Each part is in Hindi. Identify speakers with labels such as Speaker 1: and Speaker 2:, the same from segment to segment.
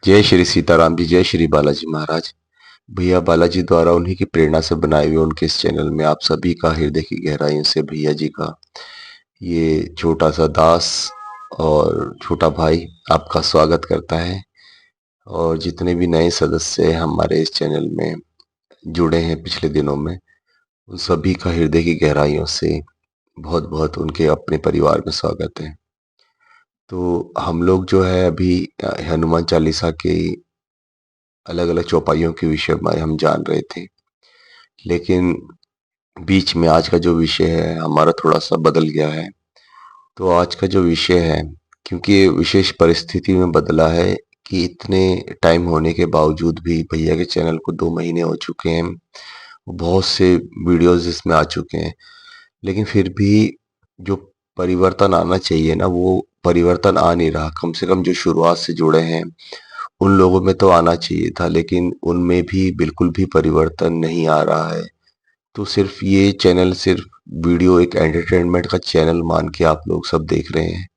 Speaker 1: जय श्री सीताराम जी, जय श्री बालाजी महाराज। भैया बालाजी द्वारा उन्हीं की प्रेरणा से बनाए हुए उनके इस चैनल में आप सभी का हृदय की गहराइयों से भैया जी का ये छोटा सा दास और छोटा भाई आपका स्वागत करता है। और जितने भी नए सदस्य हमारे इस चैनल में जुड़े हैं पिछले दिनों में, उन सभी का हृदय की गहराइयों से बहुत बहुत उनके अपने परिवार में स्वागत है। तो हम लोग जो है अभी हनुमान चालीसा के अलग अलग चौपाइयों के विषय में हम जान रहे थे, लेकिन बीच में आज का जो विषय है हमारा थोड़ा सा बदल गया है। तो आज का जो विषय है, क्योंकि ये विशेष परिस्थिति में बदला है कि इतने टाइम होने के बावजूद भी भैया के चैनल को 2 महीने हो चुके हैं, बहुत से वीडियोस इसमें आ चुके हैं, लेकिन फिर भी जो परिवर्तन आना चाहिए ना, वो परिवर्तन आ नहीं रहा। कम से कम जो शुरुआत से जुड़े हैं उन लोगों में तो आना चाहिए था, लेकिन उनमें भी बिल्कुल भी परिवर्तन नहीं आ रहा है। तो सिर्फ ये चैनल सिर्फ वीडियो एक एंटरटेनमेंट का चैनल मान के आप लोग सब देख रहे हैं,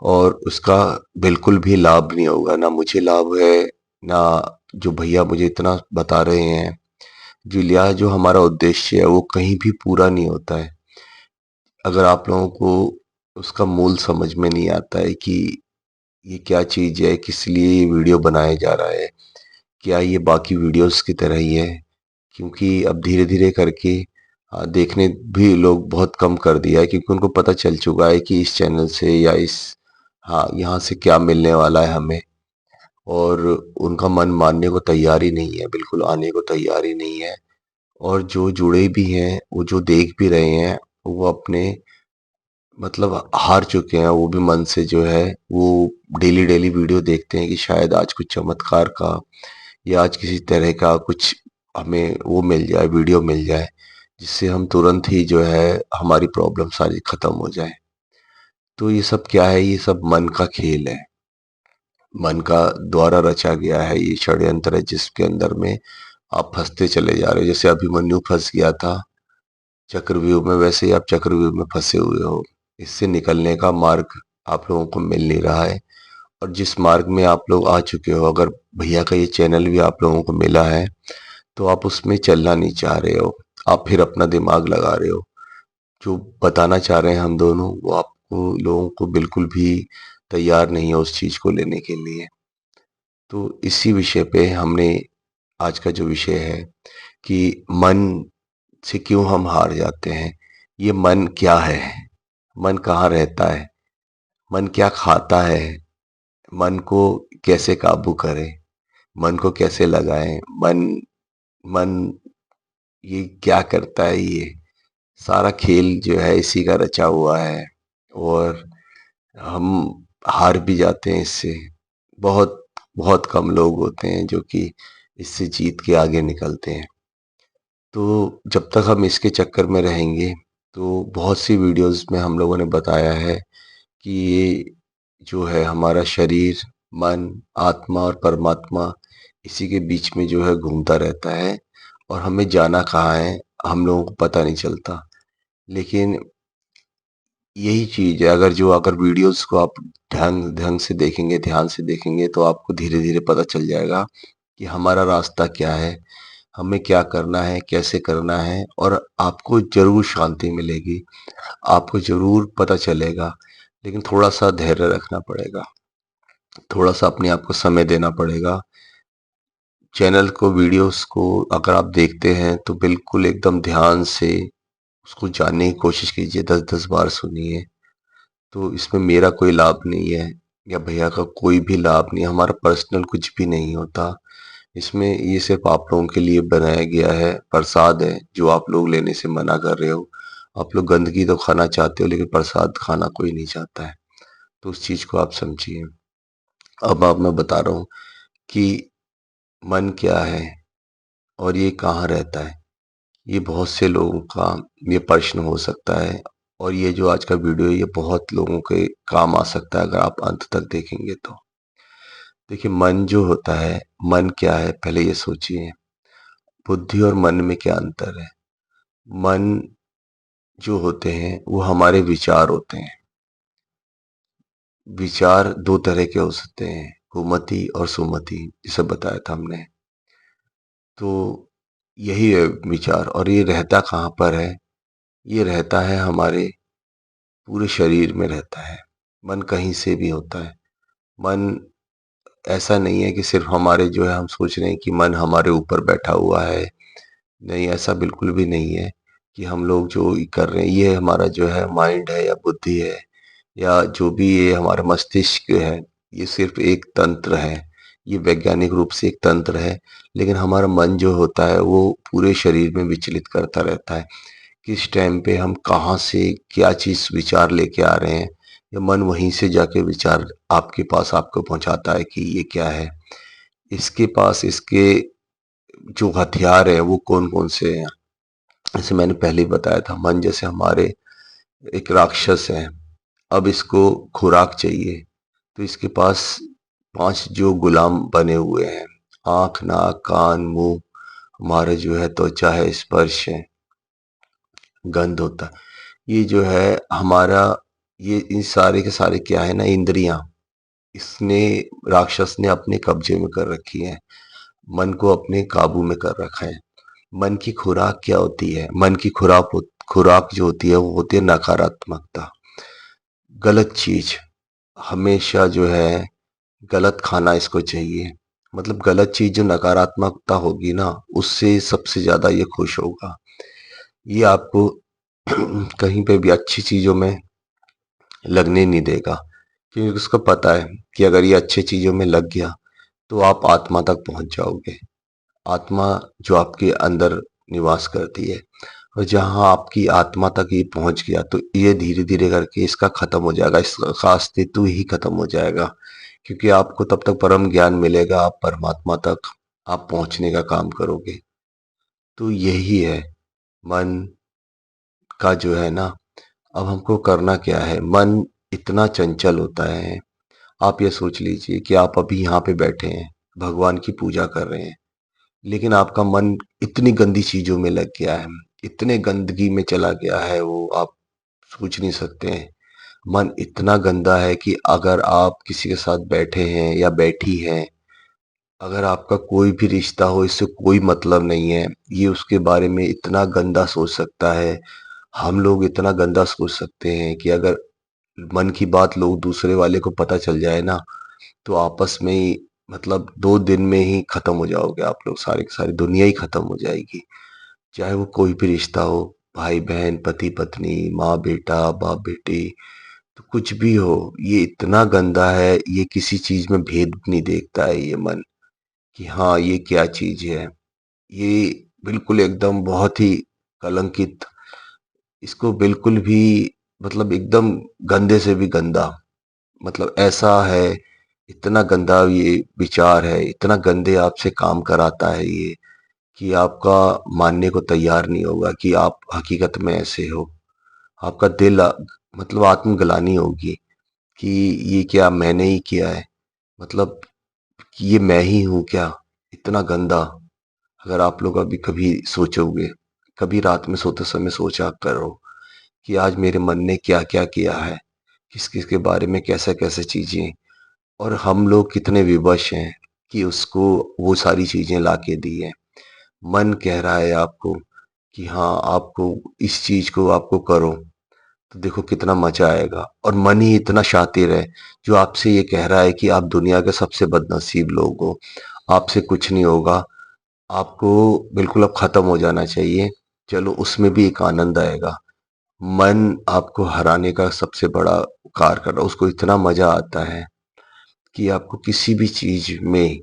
Speaker 1: और उसका बिल्कुल भी लाभ नहीं होगा। ना मुझे लाभ है, ना जो भैया मुझे इतना बता रहे हैं। जो हमारा उद्देश्य है वो कहीं भी पूरा नहीं होता है अगर आप लोगों को उसका मूल समझ में नहीं आता है कि ये क्या चीज़ है, किस लिए ये वीडियो बनाया जा रहा है। क्या ये बाकी वीडियोस की तरह ही है? क्योंकि अब धीरे-धीरे करके देखने भी लोग बहुत कम कर दिया है, क्योंकि उनको पता चल चुका है कि इस चैनल से या इस यहाँ से क्या मिलने वाला है हमें। और उनका मन मानने को तैयार ही नहीं है, बिल्कुल आने को तैयार ही नहीं है। और जो जुड़े भी हैं, वो जो देख भी रहे हैं, वो अपने मतलब हार चुके हैं। वो भी मन से जो है वो डेली-डेली वीडियो देखते हैं कि शायद आज कुछ चमत्कार का या आज किसी तरह का कुछ हमें वो मिल जाए, वीडियो मिल जाए, जिससे हम तुरंत ही जो है हमारी प्रॉब्लम सारी खत्म हो जाए। तो ये सब क्या है? ये सब मन का खेल है। मन का द्वारा रचा गया है ये षड्यंत्र है, जिसके अंदर में आप फंसते चले जा रहे हो। जैसे अभिमन्यु फंस गया था चक्रव्यूह में, वैसे ही आप चक्रव्यूह में फंसे हुए हो। इससे निकलने का मार्ग आप लोगों को मिल नहीं रहा है। और जिस मार्ग में आप लोग आ चुके हो, अगर भैया का ये चैनल भी आप लोगों को मिला है, तो आप उसमें चलना नहीं चाह रहे हो। आप फिर अपना दिमाग लगा रहे हो। जो बताना चाह रहे हैं हम दोनों, वो आपको लोगों को बिल्कुल भी तैयार नहीं है उस चीज़ को लेने के लिए। तो इसी विषय पे हमने आज का जो विषय है कि मन से क्यों हम हार जाते हैं। ये मन क्या है? मन कहाँ रहता है? मन क्या खाता है? मन को कैसे काबू करें? मन को कैसे लगाएं? मन मन ये क्या करता है? ये सारा खेल जो है इसी का रचा हुआ है। और हम हार भी जाते हैं इससे। बहुत बहुत कम लोग होते हैं जो कि इससे जीत के आगे निकलते हैं। तो जब तक हम इसके चक्कर में रहेंगे, तो बहुत सी वीडियोस में हम लोगों ने बताया है कि ये जो है हमारा शरीर, मन, आत्मा और परमात्मा इसी के बीच में जो है घूमता रहता है, और हमें जाना कहाँ है हम लोगों को पता नहीं चलता। लेकिन यही चीज़ है, अगर वीडियोस को आप ढंग ढंग से देखेंगे, ध्यान से देखेंगे, तो आपको धीरे-धीरे पता चल जाएगा कि हमारा रास्ता क्या है, हमें क्या करना है, कैसे करना है, और आपको ज़रूर शांति मिलेगी, आपको ज़रूर पता चलेगा। लेकिन थोड़ा-सा धैर्य रखना पड़ेगा, थोड़ा-सा अपने आप को समय देना पड़ेगा। चैनल को, वीडियोस को अगर आप देखते हैं तो बिल्कुल एकदम ध्यान से उसको जानने की कोशिश कीजिए, 10-10 बार सुनिए। तो इसमें मेरा कोई लाभ नहीं है या भैया का कोई भी लाभ नहीं है, हमारा पर्सनल कुछ भी नहीं होता। इसमें ये सिर्फ़ आप लोगों के लिए बनाया गया है, प्रसाद है जो आप लोग लेने से मना कर रहे हो। आप लोग गंदगी तो खाना चाहते हो, लेकिन प्रसाद खाना कोई नहीं चाहता है। तो उस चीज़ को आप समझिए। अब मैं बता रहा हूँ कि मन क्या है और ये कहाँ रहता है? ये बहुत से लोगों का ये प्रश्न हो सकता है, और ये जो आज का वीडियो है ये बहुत लोगों के काम आ सकता है अगर आप अंत तक देखेंगे तो। देखिए, मन जो होता है, मन क्या है पहले ये सोचिए। बुद्धि और मन में क्या अंतर है? मन जो होते हैं वो हमारे विचार होते हैं। विचार 2 तरह के हो सकते हैं, कुमति और सुमति जिसे बताया था हमने। तो यही है विचार। और ये रहता कहाँ पर है? ये रहता है हमारे पूरे शरीर में रहता है। मन कहीं से भी होता है। मन ऐसा नहीं है कि सिर्फ हमारे जो है हम सोच रहे हैं कि मन हमारे ऊपर बैठा हुआ है। नहीं, ऐसा बिल्कुल भी नहीं है कि हम लोग जो कर रहे हैं ये हमारा जो है माइंड है या बुद्धि है या जो भी ये हमारा मस्तिष्क है, ये सिर्फ एक तंत्र है। ये वैज्ञानिक रूप से एक तंत्र है। लेकिन हमारा मन जो होता है वो पूरे शरीर में विचलित करता रहता है। किस टाइम पे हम कहाँ से क्या चीज़ विचार लेके आ रहे हैं, या मन वहीं से जाके विचार आपके पास आपको पहुंचाता है कि ये क्या है। इसके पास इसके जो हथियार है वो कौन कौन से हैं। जैसे मैंने पहले ही बताया था, मन जैसे हमारे एक राक्षस है। अब इसको खुराक चाहिए, तो इसके पास 5 जो गुलाम बने हुए हैं, आँख, नाक, कान, मुँह, हमारा जो है त्वचा है, स्पर्श है, गंध होता है। ये जो है हमारा, ये इन सारे के सारे क्या है ना, इंद्रियाँ, इसने राक्षस ने अपने कब्जे में कर रखी है। मन को अपने काबू में कर रखा है। मन की खुराक क्या होती है? मन की खुराक जो होती है वो होती है नकारात्मकता, गलत चीज़। हमेशा जो है गलत खाना इसको चाहिए। मतलब गलत चीज़ जो नकारात्मकता होगी ना, उससे सबसे ज़्यादा ये खुश होगा। ये आपको कहीं पे भी अच्छी चीज़ों में लगने नहीं देगा, क्योंकि उसको पता है कि अगर ये अच्छी चीज़ों में लग गया तो आप आत्मा तक पहुँच जाओगे। आत्मा जो आपके अंदर निवास करती है, और जहाँ आपकी आत्मा तक ये पहुँच गया तो ये धीरे-धीरे करके इसका ख़त्म हो जाएगा, इसका अस्तित्व ही ख़त्म हो जाएगा। क्योंकि आपको तब तक परम ज्ञान मिलेगा, आप परमात्मा तक आप पहुँचने का काम करोगे। तो यही है मन का जो है ना, अब हमको करना क्या है? मन इतना चंचल होता है। आप ये सोच लीजिए कि आप अभी यहाँ पे बैठे हैं, भगवान की पूजा कर रहे हैं, लेकिन आपका मन इतनी गंदी चीज़ों में लग गया है, इतने गंदगी में चला गया है वो, आप सोच नहीं सकते हैं। मन इतना गंदा है कि अगर आप किसी के साथ बैठे हैं या बैठी हैं, अगर आपका कोई भी रिश्ता हो, इससे कोई मतलब नहीं है, ये उसके बारे में इतना गंदा सोच सकता है। हम लोग इतना गंदा सोच सकते हैं कि अगर मन की बात लोग दूसरे वाले को पता चल जाए ना, तो आपस में ही मतलब 2 दिन में ही खत्म हो जाओगे आप लोग, सारी की सारी दुनिया ही खत्म हो जाएगी। चाहे वो कोई भी रिश्ता हो, भाई-बहन, पति-पत्नी, माँ-बेटा, बाप-बेटी, तो कुछ भी हो, ये इतना गंदा है, ये किसी चीज़ में भेद नहीं देखता है ये मन, कि हाँ, ये क्या चीज़ है। ये बिल्कुल एकदम बहुत ही कलंकित, इसको बिल्कुल भी मतलब एकदम गंदे से भी गंदा, मतलब ऐसा है, इतना गंदा ये विचार है, इतना गंदे आपसे काम कराता है ये, कि आपका मानने को तैयार नहीं होगा कि आप हकीकत में ऐसे हो। आपका दिल मतलब आत्मग्लानि होगी कि ये क्या मैंने ही किया है, मतलब कि ये मैं ही हूँ क्या, इतना गंदा। अगर आप लोग अभी कभी सोचोगे, कभी रात में सोते समय सोचा करो कि आज मेरे मन ने क्या क्या किया है, किस किस के बारे में कैसे कैसे चीजें, और हम लोग कितने विवश हैं कि उसको वो सारी चीजें लाके दी है। मन कह रहा है आपको कि हाँ, आपको इस चीज को आपको करो, तो देखो कितना मजा आएगा। और मन ही इतना शातिर है जो आपसे ये कह रहा है कि आप दुनिया के सबसे बदनसीब लोग हो, आपसे कुछ नहीं होगा, आपको बिल्कुल अब खत्म हो जाना चाहिए। चलो, उसमें भी एक आनंद आएगा। मन आपको हराने का सबसे बड़ा कार्य कर रहा है, उसको इतना मजा आता है कि आपको किसी भी चीज में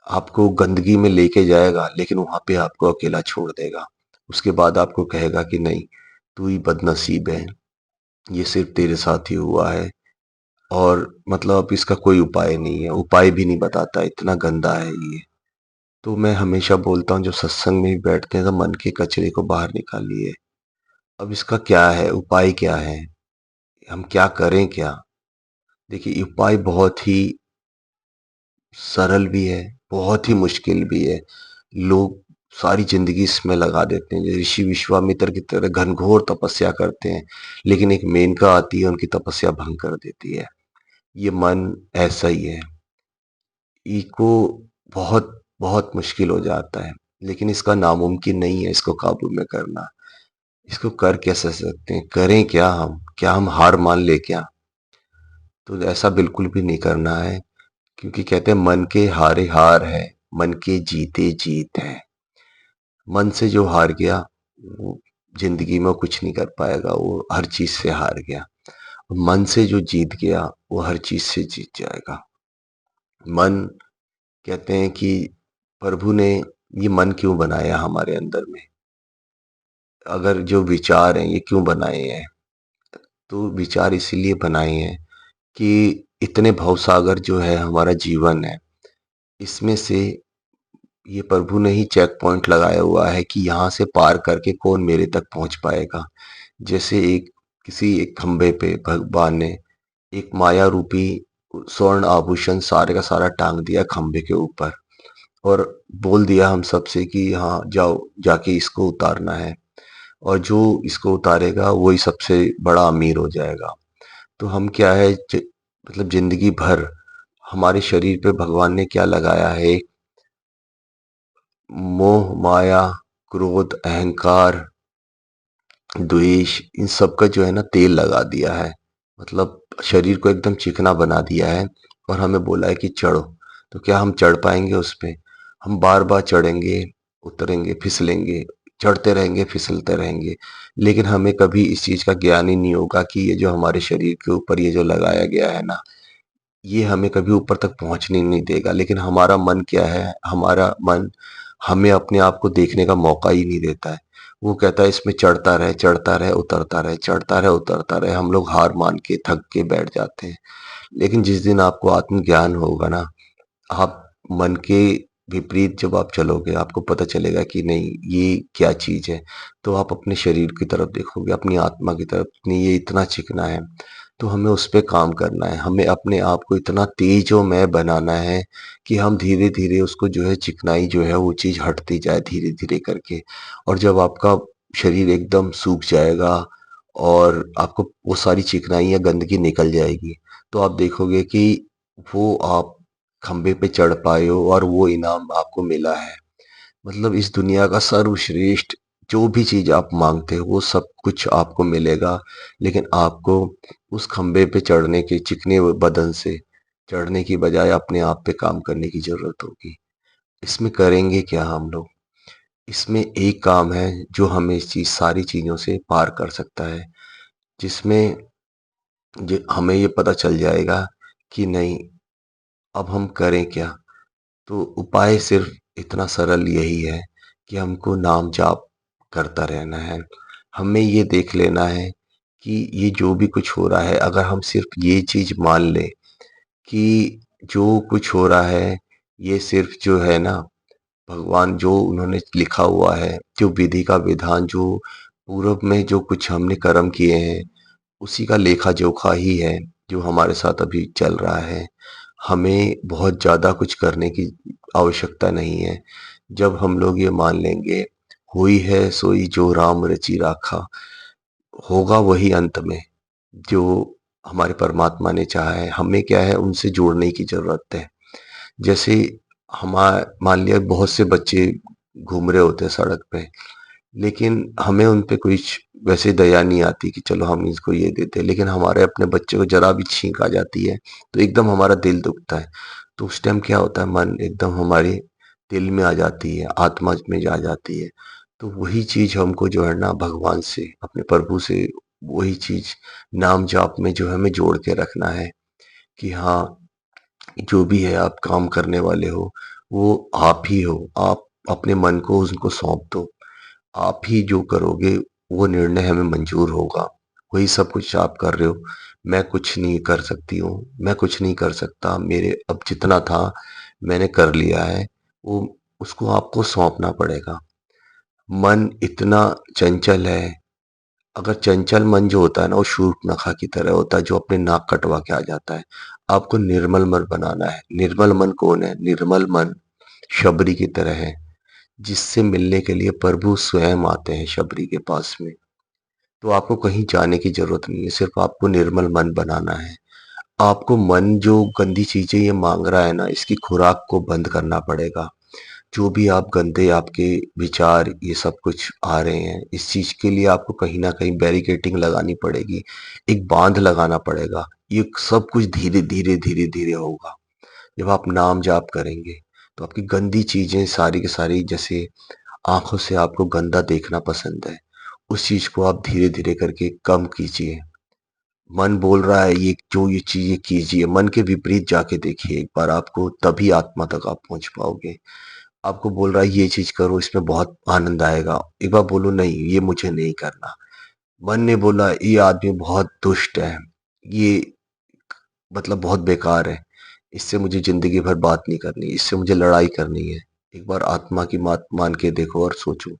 Speaker 1: आपको गंदगी में लेके जाएगा, लेकिन वहां पे आपको अकेला छोड़ देगा। उसके बाद आपको कहेगा कि नहीं, तू ही बदनसीब है, ये सिर्फ तेरे साथ ही हुआ है, और मतलब अब इसका कोई उपाय नहीं है, उपाय भी नहीं बताता, इतना गंदा है ये। तो मैं हमेशा बोलता हूँ, जब सत्संग में भी बैठते हैं तो मन के कचरे को बाहर निकालिए। अब इसका क्या है, उपाय क्या है, हम क्या करें क्या? देखिए, ये उपाय बहुत ही सरल भी है, बहुत ही मुश्किल भी है। लोग सारी जिंदगी इसमें लगा देते हैं, ऋषि विश्वामित्र की तरह घनघोर तपस्या करते हैं, लेकिन एक मेनका आती है, उनकी तपस्या भंग कर देती है। ये मन ऐसा ही है। को बहुत बहुत मुश्किल हो जाता है, लेकिन इसका नामुमकिन नहीं है इसको काबू में करना। इसको कर कैसे सकते हैं? करें क्या हम? क्या हम हार मान ले क्या? तो ऐसा बिल्कुल भी नहीं करना है, क्योंकि कहते हैं मन के हारे हार है, मन के जीते जीत है। मन से जो हार गया वो जिंदगी में कुछ नहीं कर पाएगा, वो हर चीज से हार गया। मन से जो जीत गया वो हर चीज से जीत जाएगा। मन, कहते हैं कि प्रभु ने ये मन क्यों बनाया हमारे अंदर में, अगर जो विचार हैं ये क्यों बनाए हैं, तो विचार इसीलिए बनाए हैं कि इतने भवसागर जो है हमारा जीवन है, इसमें से ये प्रभु ने ही चेक पॉइंट लगाया हुआ है कि यहाँ से पार करके कौन मेरे तक पहुंच पाएगा। जैसे एक किसी एक खंबे पे भगवान ने एक माया रूपी स्वर्ण आभूषण सारे का सारा टांग दिया खंबे के ऊपर, और बोल दिया हम सबसे कि हाँ जाओ, जाके इसको उतारना है, और जो इसको उतारेगा वही सबसे बड़ा अमीर हो जाएगा। तो हम क्या है, मतलब जिंदगी भर हमारे शरीर पे भगवान ने क्या लगाया है, मोह माया, क्रोध, अहंकार, द्वेष, इन सब का जो है ना तेल लगा दिया है। मतलब शरीर को एकदम चिकना बना दिया है, और हमें बोला है कि चढ़ो। तो क्या हम चढ़ पाएंगे उस पे? हम बार बार चढ़ेंगे, उतरेंगे, फिसलेंगे, चढ़ते रहेंगे, फिसलते रहेंगे, लेकिन हमें कभी इस चीज का ज्ञान ही नहीं होगा कि ये जो हमारे शरीर के ऊपर ये जो लगाया गया है ना, ये हमें कभी ऊपर तक पहुंचने नहीं देगा। लेकिन हमारा मन क्या है, हमारा मन हमें अपने आप को देखने का मौका ही नहीं देता है। वो कहता है इसमें चढ़ता रहे, उतरता रहे, चढ़ता रहे, उतरता रहे। हम लोग हार मान के थक के बैठ जाते हैं। लेकिन जिस दिन आपको आत्मज्ञान होगा ना, आप मन के विपरीत जब आप चलोगे, आपको पता चलेगा कि नहीं ये क्या चीज है, तो आप अपने शरीर की तरफ देखोगे, अपनी आत्मा की तरफ, नहीं ये इतना चिकना है, तो हमें उस पे काम करना है। हमें अपने आप को इतना तेजोमय बनाना है कि हम धीरे धीरे उसको जो है चिकनाई जो है वो चीज हटती जाए धीरे धीरे करके। और जब आपका शरीर एकदम सूख जाएगा और आपको वो सारी चिकनाई या गंदगी निकल जाएगी, तो आप देखोगे कि वो आप खंबे पे चढ़ पाए हो और वो इनाम आपको मिला है। मतलब इस दुनिया का सर्वश्रेष्ठ जो भी चीज आप मांगते हो वो सब कुछ आपको मिलेगा, लेकिन आपको उस खंबे पे चढ़ने के चिकने बदन से चढ़ने की बजाय अपने आप पे काम करने की जरूरत होगी। इसमें करेंगे क्या हम लोग? इसमें एक काम है जो हमें इस चीज सारी चीजों से पार कर सकता है, जिसमें हमें ये पता चल जाएगा कि नहीं, अब हम करें क्या। तो उपाय सिर्फ इतना सरल यही है कि हमको नाम जाप करता रहना है। हमें ये देख लेना है कि ये जो भी कुछ हो रहा है, अगर हम सिर्फ ये चीज मान ले कि जो कुछ हो रहा है ये सिर्फ जो है ना, भगवान जो उन्होंने लिखा हुआ है, जो विधि का विधान, जो पूर्व में जो कुछ हमने कर्म किए हैं उसी का लेखा जोखा ही है जो हमारे साथ अभी चल रहा है। हमें बहुत ज़्यादा कुछ करने की आवश्यकता नहीं है। जब हम लोग ये मान लेंगे, हुई है सोई जो राम रचि राखा, होगा वही अंत में जो हमारे परमात्मा ने चाहा है। हमें क्या है, उनसे जोड़ने की ज़रूरत है। जैसे मान लिया बहुत से बच्चे घूम रहे होते हैं सड़क पे, लेकिन हमें उन पे कुछ वैसे दया नहीं आती कि चलो हम इसको ये देते हैं, लेकिन हमारे अपने बच्चे को जरा भी छींक आ जाती है तो एकदम हमारा दिल दुखता है। तो उस टाइम क्या होता है, मन एकदम हमारे दिल में आ जाती है, आत्मा में जा जाती है। तो वही चीज हमको जो है ना भगवान से, अपने प्रभु से, वही चीज नाम जाप में जो है हमें जोड़ के रखना है कि हाँ, जो भी है आप काम करने वाले हो वो आप ही हो। आप अपने मन को उनको सौंप दो, आप ही जो करोगे वो निर्णय हमें मंजूर होगा। वही सब कुछ आप कर रहे हो, मैं कुछ नहीं कर सकती हूँ, मैं कुछ नहीं कर सकता, मेरे अब जितना था मैंने कर लिया है, वो उसको आपको सौंपना पड़ेगा। मन इतना चंचल है, अगर चंचल मन जो होता है ना वो शूर्पणखा की तरह होता है जो अपने नाक कटवा के आ जाता है। आपको निर्मल मन बनाना है। निर्मल मन कौन है? निर्मल मन शबरी की तरह है, जिससे मिलने के लिए प्रभु स्वयं आते हैं शबरी के पास में। तो आपको कहीं जाने की जरूरत नहीं है, सिर्फ आपको निर्मल मन बनाना है। आपको मन जो गंदी चीज़ें ये माँग रहा है ना, इसकी खुराक को बंद करना पड़ेगा। जो भी आप गंदे आपके विचार ये सब कुछ आ रहे हैं, इस चीज़ के लिए आपको कहीं न कहीं बैरिकेडिंग लगानी पड़ेगी, एक बाँध लगाना पड़ेगा। ये सब कुछ धीरे-धीरे, धीरे-धीरे होगा। जब आप नाम जाप करेंगे, तो आपकी गंदी चीज़ें सारी की सारी, जैसे आँखों से आपको गंदा देखना पसंद है, उस चीज़ को आप धीरे-धीरे करके कम कीजिए। मन बोल रहा है ये जो ये चीज़ें कीजिए, मन के विपरीत जाके देखिए एक बार, आपको तभी आत्मा तक आप पहुँच पाओगे। आपको बोल रहा है ये चीज़ करो, इसमें बहुत आनंद आएगा, एक बार बोलो नहीं ये मुझे नहीं करना। मन ने बोला ये आदमी बहुत दुष्ट है, ये मतलब बहुत बेकार है, इससे मुझे ज़िंदगी भर बात नहीं करनी, इससे मुझे लड़ाई करनी है। एक बार आत्मा की बात मान के देखो और सोचो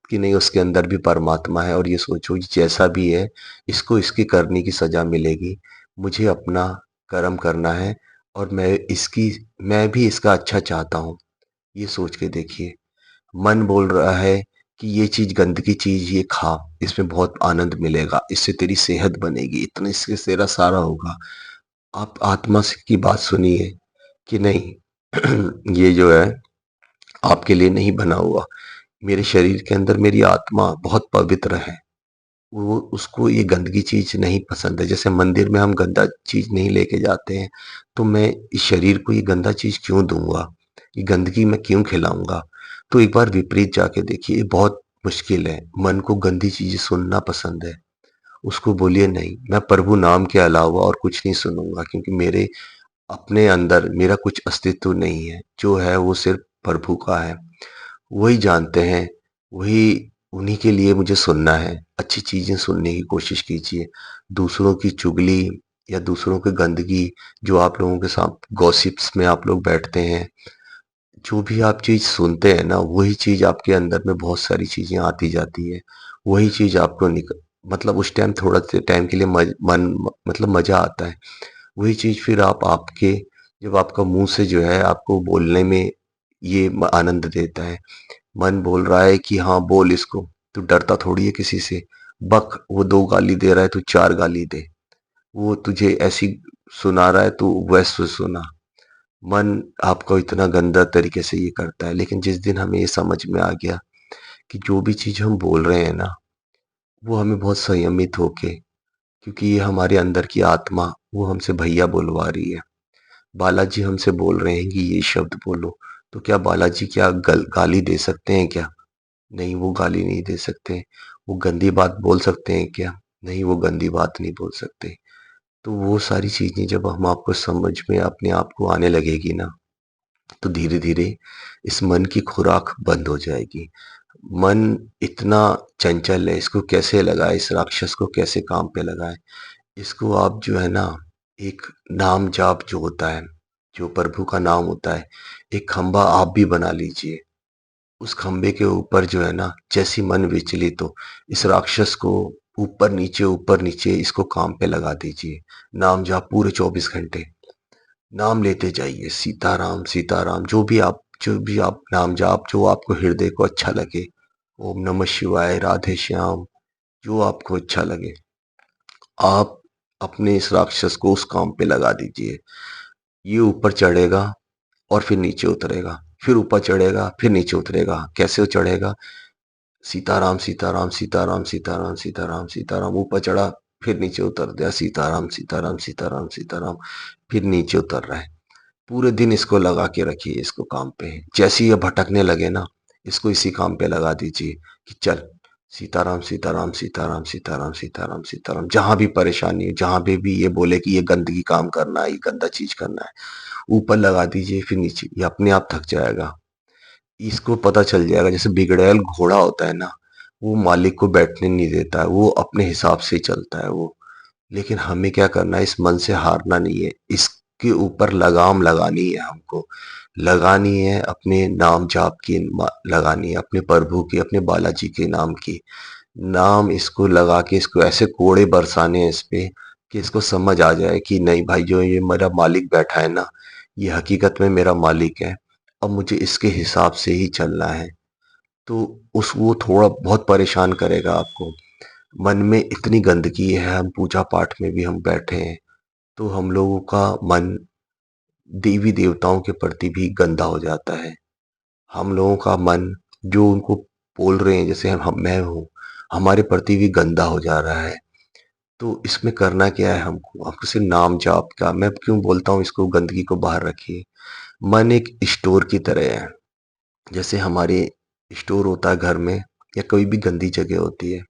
Speaker 1: कि नहीं, उसके अंदर भी परमात्मा है, और ये सोचो कि जैसा भी है, इसको इसकी करने की सज़ा मिलेगी। मुझे अपना कर्म करना है, और मैं भी इसका अच्छा चाहता हूँ। ये सोच के देखिए। मन बोल रहा है कि ये चीज़ गंदगी चीज़ ये खा, इसमें बहुत आनंद मिलेगा, इससे तेरी सेहत बनेगी, इतने से तेरा सारा होगा। आप आत्मा से की बात सुनिए कि नहीं ये जो है आपके लिए नहीं बना हुआ। मेरे शरीर के अंदर मेरी आत्मा बहुत पवित्र है। वो उसको ये गंदगी चीज़ नहीं पसंद है। जैसे मंदिर में हम गंदा चीज़ नहीं लेके जाते हैं, तो मैं इस शरीर को ये गंदा चीज़ क्यों दूँगा? ये गंदगी मैं क्यों खिलाऊँगा? तो एक बार विपरीत जाके देखिए, ये बहुत मुश्किल है। मन को गंदी चीज़ें सुनना पसंद है। उसको बोलिए नहीं, मैं प्रभु नाम के अलावा और कुछ नहीं सुनूँगा, क्योंकि मेरे अपने अंदर मेरा कुछ अस्तित्व नहीं है। जो है वो सिर्फ़ प्रभु का है। वही जानते हैं, वही उन्हीं के लिए मुझे सुनना है। अच्छी चीज़ें सुनने की कोशिश कीजिए। दूसरों की चुगली या दूसरों की गंदगी, जो आप लोगों के साथ गॉसिप्स में आप लोग बैठते हैं, जो भी आप चीज़ सुनते हैं ना, वही चीज़ आपके अंदर में बहुत सारी चीज़ें आती जाती हैं। वही चीज़ आपको मतलब उस टाइम थोड़ा से टाइम के लिए मतलब मज़ा आता है। वही चीज़ फिर आपके जब आपका मुँह से जो है आपको बोलने में ये आनंद देता है। मन बोल रहा है कि हाँ बोल इसको, तू डरता थोड़ी है किसी से, बक, वो 2 गाली दे रहा है तू 4 गाली दे, वो तुझे ऐसी सुना रहा है तू वैसे सुना। मन आपको इतना गंदा तरीके से ये करता है, लेकिन जिस दिन हमें ये समझ में आ गया कि जो भी चीज़ हम बोल रहे हैं ना, वो हमें बहुत संयमित होके, क्योंकि ये हमारे अंदर की आत्मा वो हमसे भैया बुलवा रही है। बालाजी हमसे बोल रहे हैं कि ये शब्द बोलो, तो क्या बालाजी क्या गाली दे सकते हैं क्या? नहीं, वो गाली नहीं दे सकते। वो गंदी बात बोल सकते हैं क्या? नहीं, वो गंदी बात नहीं बोल सकते। तो वो सारी चीज़ें जब हम आपको समझ में अपने आप को आने लगेगी ना, तो धीरे-धीरे इस मन की खुराक बंद हो जाएगी। मन इतना चंचल है, इसको कैसे लगाएँ, इस राक्षस को कैसे काम पे लगाएँ? इसको आप जो है ना, एक नाम जाप जो होता है, जो प्रभु का नाम होता है, एक खंभा आप भी बना लीजिए। उस खंबे के ऊपर जो है ना, जैसे ही मन विचलित हो, इस राक्षस को ऊपर नीचे इसको काम पे लगा दीजिए। नाम जाप पूरे 24 घंटे नाम लेते जाइए, सीताराम सीताराम, जो भी आप नाम जाप जो आपको हृदय को अच्छा लगे। ओम नमः शिवाय, राधे श्याम, जो आपको अच्छा लगे, आप अपने इस राक्षस को उस काम पे लगा दीजिए। ये ऊपर चढ़ेगा और फिर नीचे उतरेगा, फिर ऊपर चढ़ेगा, फिर नीचे उतरेगा। कैसे चढ़ेगा? सीताराम सीताराम सीताराम सीताराम सीताराम सीताराम, ऊपर चढ़ा, फिर नीचे उतर गया, सीताराम सीताराम सीताराम सीताराम, फिर नीचे उतर रहा है। पूरे दिन इसको लगा के रखिए, इसको काम पे। जैसे ही ये भटकने लगे ना, इसको इसी काम पे लगा दीजिए कि चल सीताराम सीताराम सीताराम सीताराम सीताराम सीताराम। जहां भी परेशानी है, जहां भी ये बोले कि ये गंदगी काम करना है, ये गंदा चीज करना है, ऊपर लगा दीजिए, फिर नीचे। ये अपने आप थक जाएगा। इसको पता चल जाएगा, जैसे बिगड़ैल घोड़ा होता है ना, वो मालिक को बैठने नहीं देता है, वो अपने हिसाब से ही चलता है वो। लेकिन हमें क्या करना है, इस मन से हारना नहीं है, इसके ऊपर लगाम लगानी है हमको। लगानी है अपने नाम जाप की, लगानी है अपने प्रभु की, अपने बालाजी के नाम की। नाम इसको लगा के इसको ऐसे कोड़े बरसाने हैं इस पे कि इसको समझ आ जाए कि नहीं भाई, जो ये मेरा मालिक बैठा है ना, ये हकीकत में मेरा मालिक है। अब मुझे इसके हिसाब से ही चलना है। तो उस वो थोड़ा बहुत परेशान करेगा आपको। मन में इतनी गंदगी है, हम पूजा पाठ में भी हम बैठे हैं, तो हम लोगों का मन देवी देवताओं के प्रति भी गंदा हो जाता है। हम लोगों का मन जो उनको बोल रहे हैं, जैसे हम मैं हूँ, हमारे प्रति भी गंदा हो जा रहा है। तो इसमें करना क्या है हमको? हमको सिर्फ नाम जाप का, मैं क्यों बोलता हूँ इसको गंदगी को बाहर रखिए। मन एक स्टोर की तरह है। जैसे हमारे स्टोर होता है घर में, या कोई भी गंदी जगह होती है,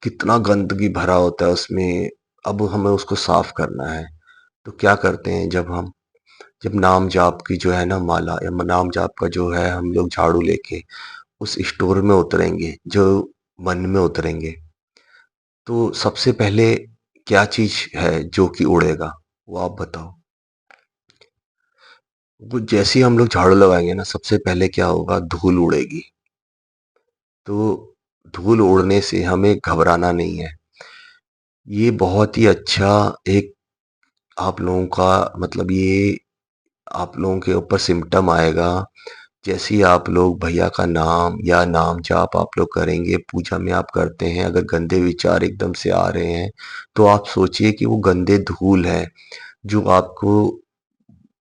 Speaker 1: कितना गंदगी भरा होता है उसमें। अब हमें उसको साफ करना है। तो क्या करते हैं, जब नाम जाप की जो है ना माला, या नाम जाप का जो है, हम लोग झाड़ू लेके उस स्टोर में उतरेंगे, जो मन में उतरेंगे, तो सबसे पहले क्या चीज है जो कि उड़ेगा, वो आप बताओ। वो जैसे ही हम लोग झाड़ू लगाएंगे ना, सबसे पहले क्या होगा, धूल उड़ेगी। तो धूल उड़ने से हमें घबराना नहीं है। ये बहुत ही अच्छा एक आप लोगों का मतलब ये आप लोगों के ऊपर सिम्पटम आएगा। जैसे ही आप लोग भैया का नाम या नाम जाप आप लोग करेंगे, पूजा में आप करते हैं, अगर गंदे विचार एकदम से आ रहे हैं, तो आप सोचिए कि वो गंदे धूल है जो आपको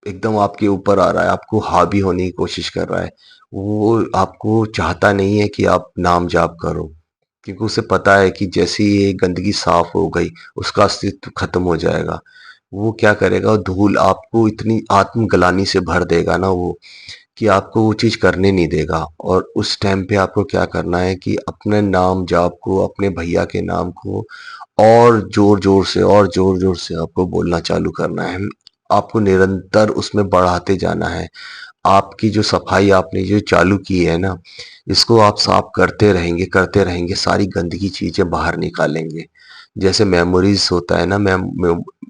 Speaker 1: एकदम आपके ऊपर आ रहा है, आपको हावी होने की कोशिश कर रहा है। वो आपको चाहता नहीं है कि आप नाम जाप करो, क्योंकि उसे पता है कि जैसे ही ये गंदगी साफ हो गई, उसका अस्तित्व खत्म हो जाएगा। वो क्या करेगा, धूल आपको इतनी आत्मग्लानि से भर देगा ना वो, कि आपको वो चीज़ करने नहीं देगा। और उस टाइम पे आपको क्या करना है कि अपने नाम जाप को, अपने भैया के नाम को और ज़ोर-ज़ोर से और ज़ोर-ज़ोर से आपको बोलना चालू करना है। आपको निरंतर उसमें बढ़ाते जाना है। आपकी जो सफाई आपने जो चालू की है ना, इसको आप साफ करते रहेंगे, सारी गंदगी चीज़ें बाहर निकालेंगे। जैसे मेमोरीज़ होता है ना,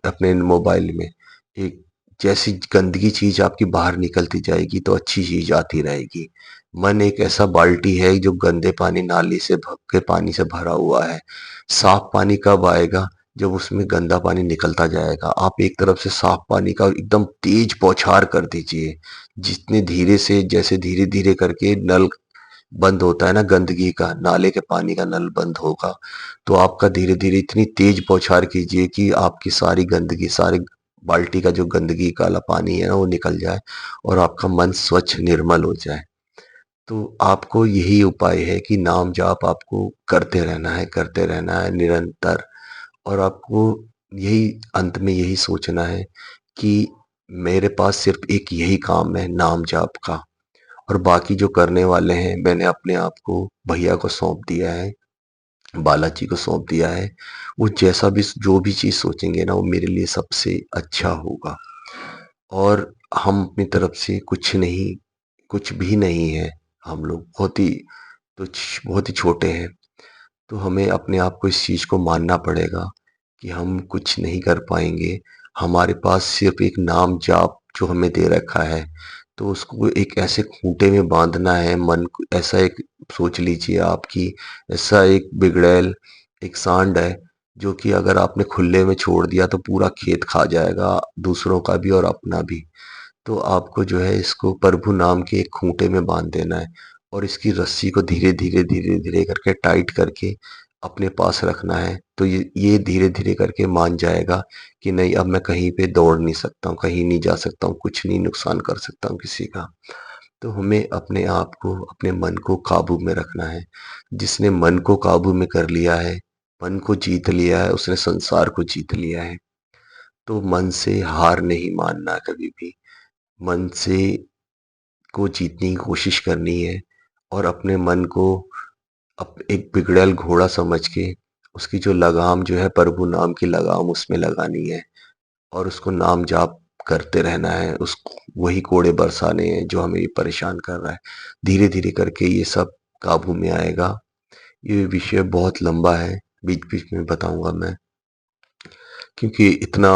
Speaker 1: अपने मोबाइल में, एक जैसी गंदगी चीज़ आपकी बाहर निकलती जाएगी, तो अच्छी चीज़ आती रहेगी। मन एक ऐसा बाल्टी है जो गंदे पानी नाली से के पानी से भरा हुआ है। साफ पानी कब आएगा, जब उसमें गंदा पानी निकलता जाएगा। आप एक तरफ से साफ पानी का एकदम तेज बौछार कर दीजिए, जितने धीरे से, जैसे धीरे धीरे करके नल बंद होता है ना गंदगी का, नाले के पानी का नल बंद होगा, तो आपका धीरे धीरे इतनी तेज बौछार कीजिए कि आपकी सारी गंदगी, सारे बाल्टी का जो गंदगी काला पानी है ना, वो निकल जाए और आपका मन स्वच्छ निर्मल हो जाए। तो आपको यही उपाय है कि नाम जाप आपको करते रहना है निरंतर। और आपको यही अंत में यही सोचना है कि मेरे पास सिर्फ एक यही काम है, नाम जाप का, और बाकी जो करने वाले हैं, मैंने अपने आप को भैया को सौंप दिया है, बालाजी को सौंप दिया है। वो जैसा भी जो भी चीज़ सोचेंगे ना, वो मेरे लिए सबसे अच्छा होगा। और हम अपनी तरफ से कुछ भी नहीं है। हम लोग बहुत ही तुच्छ, बहुत ही छोटे हैं। तो हमें अपने आप को इस चीज़ को मानना पड़ेगा कि हम कुछ नहीं कर पाएँगे। हमारे पास सिर्फ़ एक नाम जाप जो हमें दे रखा है, तो उसको एक ऐसे खूँटे में बाँधना है, मन को ऐसा एक सोच लीजिए आप कि ऐसा एक बिगड़ैल, एक सांड है, जो कि अगर आपने खुले में छोड़ दिया तो पूरा खेत खा जाएगा, दूसरों का भी और अपना भी। तो आपको जो है इसको प्रभु नाम के एक खूंटे में बांध देना है, और इसकी रस्सी को धीरे धीरे धीरे धीरे करके टाइट करके अपने पास रखना है। तो ये धीरे धीरे करके मान जाएगा कि नहीं, अब मैं कहीं पे दौड़ नहीं सकता हूँ, कहीं नहीं जा सकता हूँ, कुछ नहीं नुकसान कर सकता हूँ किसी का। तो हमें अपने आप को, अपने मन को काबू में रखना है। जिसने मन को काबू में कर लिया है, मन को जीत लिया है, उसने संसार को जीत लिया है। तो मन से हार नहीं मानना कभी भी। मन से को जीतने की कोशिश करनी है, और अपने मन को एक बिगड़ैल घोड़ा समझ के उसकी जो लगाम जो है, प्रभु नाम की लगाम उसमें लगानी है, और उसको नाम जाप करते रहना है। उसको वही कोड़े बरसाने हैं जो हमें परेशान कर रहा है। धीरे धीरे करके ये सब काबू में आएगा। ये विषय बहुत लंबा है, बीच बीच में बताऊंगा मैं, क्योंकि इतना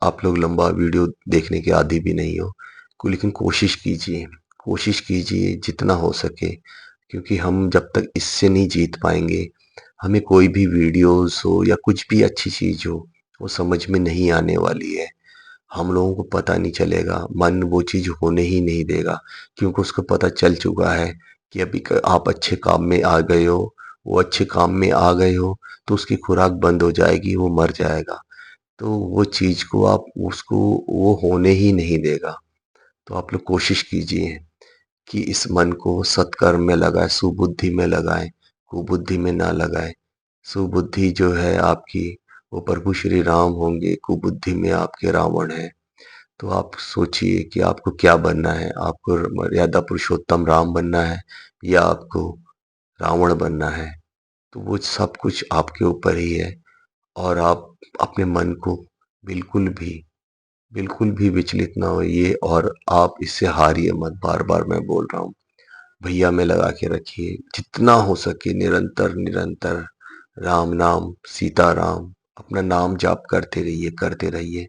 Speaker 1: आप लोग लंबा वीडियो देखने के आदी भी नहीं हो। लेकिन कोशिश कीजिए जितना हो सके, क्योंकि हम जब तक इससे नहीं जीत पाएंगे, हमें कोई भी वीडियोस हो या कुछ भी अच्छी चीज़ हो, वो समझ में नहीं आने वाली है। हम लोगों को पता नहीं चलेगा, मन वो चीज़ होने ही नहीं देगा, क्योंकि उसको पता चल चुका है कि अभी आप अच्छे काम में आ गए हो, वो अच्छे काम में आ गए हो, तो उसकी खुराक बंद हो जाएगी, वो मर जाएगा। तो वो चीज़ को आप उसको वो होने ही नहीं देगा। तो आप लोग कोशिश कीजिए कि इस मन को सत्कर्म में लगाएँ, सुबुद्धि में लगाएँ, कुबुद्धि में ना लगाएँ। सुबुद्धि जो है आपकी, वो प्रभु श्री राम होंगे, कुबुद्धि में आपके रावण हैं। तो आप सोचिए कि आपको क्या बनना है? आपको मर्यादा पुरुषोत्तम राम बनना है या आपको रावण बनना है? तो वो सब कुछ आपके ऊपर ही है। और आप अपने मन को बिल्कुल भी, बिल्कुल भी विचलित ना होइए और आप इससे हारिए मत। बार-बार मैं बोल रहा हूँ। भैया में लगा के रखिए, जितना हो सके निरंतर निरंतर राम नाम, सीता राम, अपना नाम जाप करते रहिए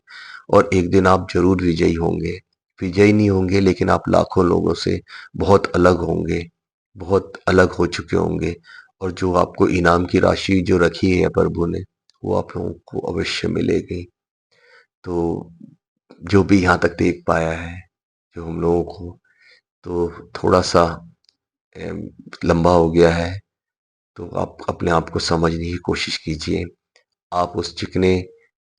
Speaker 1: और एक दिन आप ज़रूर विजयी होंगे। विजयी नहीं होंगे लेकिन आप लाखों लोगों से बहुत अलग होंगे, बहुत अलग हो चुके होंगे और जो आपको इनाम की राशि जो रखी है प्रभु ने, वो आप लोगों को अवश्य मिलेगी। तो जो भी यहाँ तक देख पाया है, जो हम लोगों को, तो थोड़ा-सा एम, लंबा हो गया है, तो आप अपने आप को समझने की कोशिश कीजिए। आप उस चिकने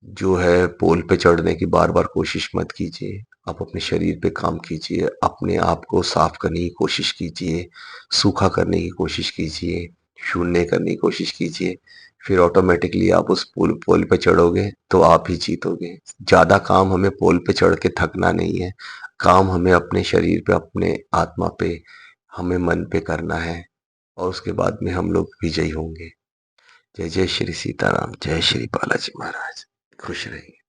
Speaker 1: जो है पोल पे चढ़ने की बार-बार कोशिश मत कीजिए। आप अपने शरीर पे काम कीजिए, अपने आप को साफ करने की कोशिश कीजिए, सूखा करने की कोशिश कीजिए, शून्य करने की कोशिश कीजिए। फिर ऑटोमैटिकली आप उस पोल पोल पे चढ़ोगे तो आप ही जीतोगे। ज़्यादा काम हमें पोल पे चढ़ के थकना नहीं है। काम हमें अपने शरीर पे, अपने आत्मा पे, हमें मन पे करना है और उसके बाद में हम लोग विजयी होंगे। जय जय श्री सीताराम, जय श्री बालाजी महाराज। खुश रहिए।